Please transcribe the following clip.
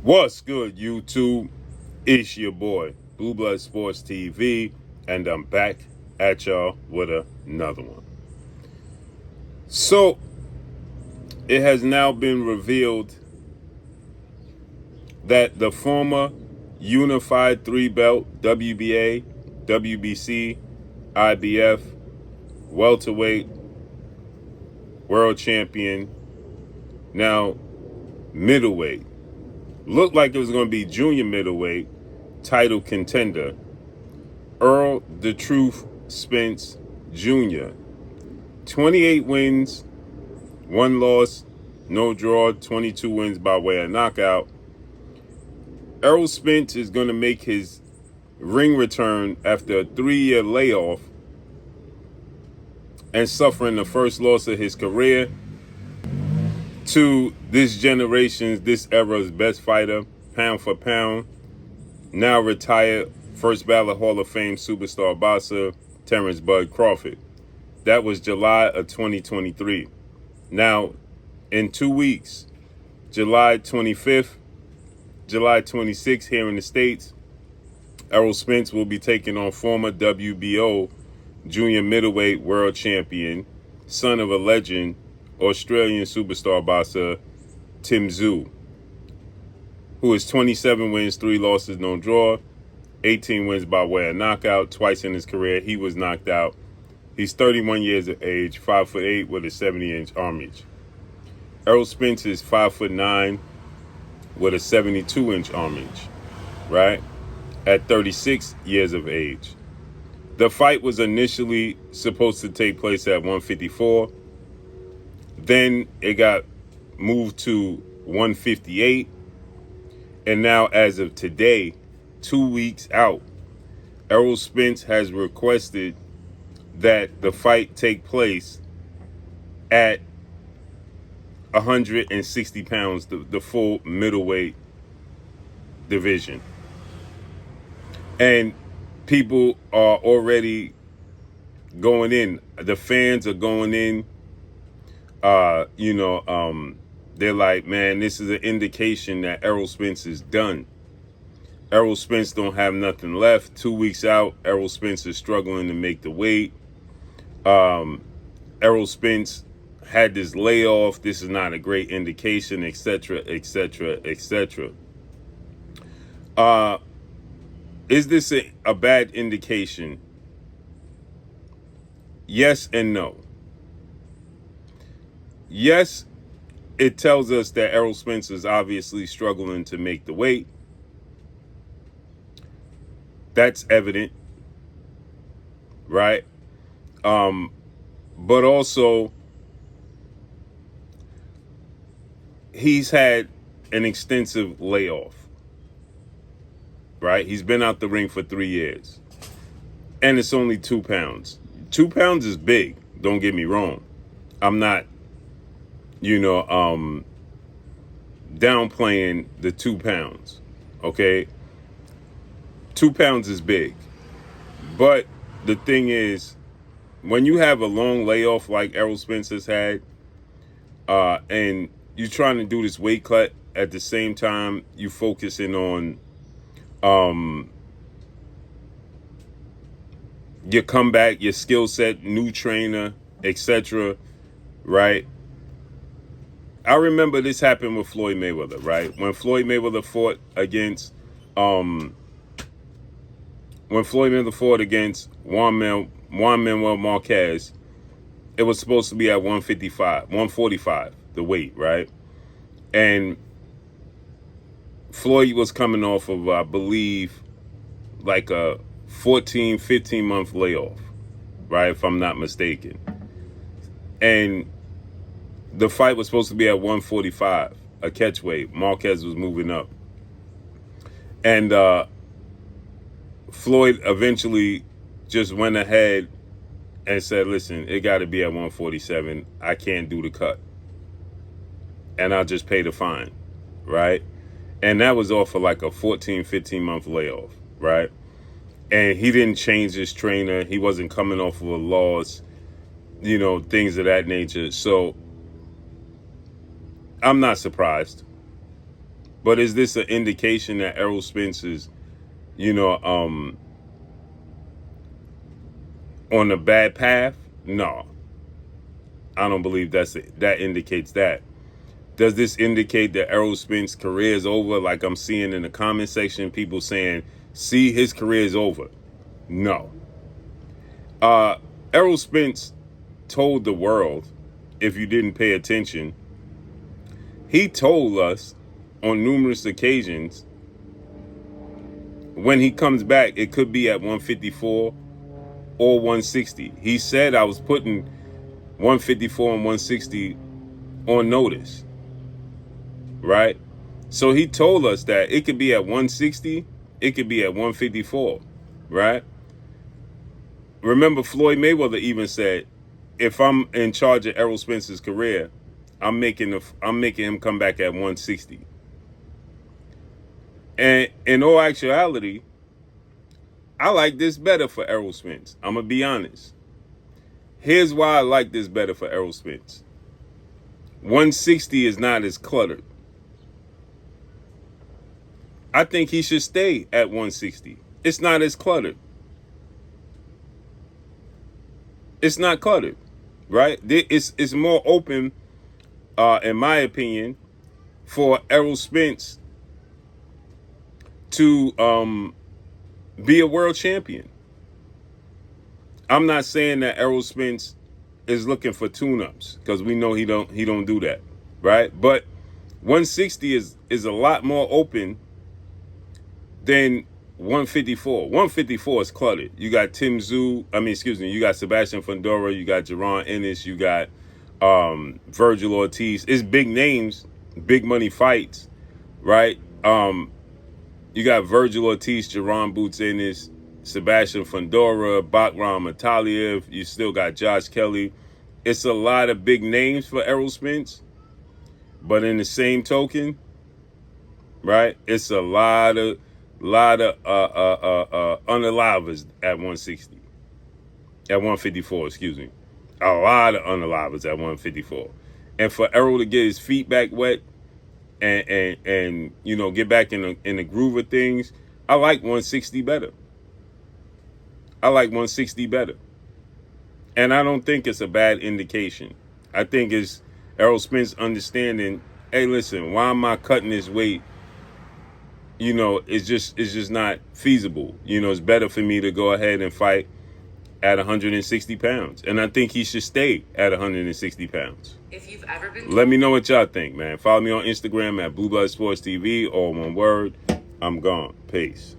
What's good, YouTube? It's your boy, Blue Blood Sports TV, and I'm back at y'all with another one. So, it has now been revealed that the former unified three-belt WBA, WBC, IBF, welterweight, world champion, now middleweight, looked like it was going to be junior middleweight title contender, Errol "The Truth" Spence Jr. 28 wins, 1 loss, no draw, 22 wins by way of knockout. Errol Spence is going to make his ring return after a 3-year layoff and suffering the first loss of his career to this generation's, this era's best fighter, pound for pound, now retired first ballot Hall of Fame superstar boxer, Terrence "Bud" Crawford. That was July of 2023. Now, in 2 weeks, July 25th, July 26th here in the States, Errol Spence will be taking on former WBO junior middleweight world champion, son of a legend, Australian superstar boxer Tim Tszyu, who is 27 wins, 3 losses, no draw, 18 wins by way of knockout. Twice in his career, he was knocked out. He's 31 years of age, 5'8" with a 70-inch arm reach. Errol Spence is 5'9" with a 72-inch arm reach, right? At 36 years of age. The fight was initially supposed to take place at 154. Then it got moved to 158. And now, as of today, 2 weeks out, Errol Spence has requested that the fight take place at 160 pounds, the full middleweight division. And people are already going in. The fans are going in. They're like, man, this is an indication that Errol Spence is done. Errol Spence don't have nothing left. 2 weeks out, Errol Spence is struggling to make the weight. Errol Spence had this layoff. This is not a great indication, etc., etc., etc. Is this a bad indication? Yes and no. Yes, it tells us that Errol Spence is obviously struggling to make the weight. That's evident, right? But also, he's had an extensive layoff, right? He's been out the ring for 3 years, and it's only 2 pounds. 2 pounds is big, don't get me wrong. I'm not, downplaying the 2 pounds, okay? 2 pounds is big. But the thing is, when you have a long layoff like Errol Spence has had, and you're trying to do this weight cut at the same time you focusing on your comeback, your skill set, new trainer, etc., right? I remember this happened with Floyd Mayweather, right? When Floyd Mayweather fought against Juan Manuel Marquez, it was supposed to be at 145, the weight, right? And Floyd was coming off of, I believe, like a 14, 15-month layoff, right? If I'm not mistaken. And the fight was supposed to be at 145, a catch weight. Marquez was moving up. And Floyd eventually just went ahead and said, listen, it got to be at 147. I can't do the cut. And I'll just pay the fine, right? And that was off for like a 14, 15-month layoff, right? And he didn't change his trainer. He wasn't coming off of a loss, things of that nature. So I'm not surprised. But is this an indication that Errol Spence is, you know, on the bad path? No. I don't believe that indicates that. Does this indicate that Errol Spence's career is over? Like I'm seeing in the comment section, people saying, see, his career is over. No. Errol Spence told the world, if you didn't pay attention, he told us on numerous occasions, when he comes back, it could be at 154 or 160. He said I was putting 154 and 160 on notice, right? So he told us that it could be at 160, it could be at 154, right? Remember, Floyd Mayweather even said, if I'm in charge of Errol Spence's career, I'm making him come back at 160. And in all actuality, I like this better for Errol Spence. I'm going to be honest. Here's why I like this better for Errol Spence. 160 is not as cluttered. I think he should stay at 160. It's not as cluttered. It's not cluttered, right? It's more open, in my opinion, for Errol Spence to be a world champion. I'm not saying that Errol Spence is looking for tune-ups, because we know he don't do that, right? But 160 is a lot more open than 154. 154 is cluttered. You got you got Sebastian Fundora, you got Jaron Ennis, you got Virgil Ortiz. It's big names, big money fights, right? You got Virgil Ortiz, Jaron Boots Ennis, Sebastian Fundora, Bakram Ataliev. You still got Josh Kelly. It's a lot of big names for Errol Spence, but in the same token, right? It's a lot of unalivers at 160, at 154, excuse me. A lot of unalivers at 154. And for Errol to get his feet back wet and you know, get back in the groove of things, I like 160 better. I like 160 better. And I don't think it's a bad indication. I think it's Errol Spence understanding, hey, listen, why am I cutting this weight? You know, it's just not feasible. You know, it's better for me to go ahead and fight at 160 pounds. And I think he should stay at 160 pounds. If you've ever been... Let me know what y'all think, man. Follow me on Instagram at Blue Blood Sports TV, all one word. I'm gone. Peace.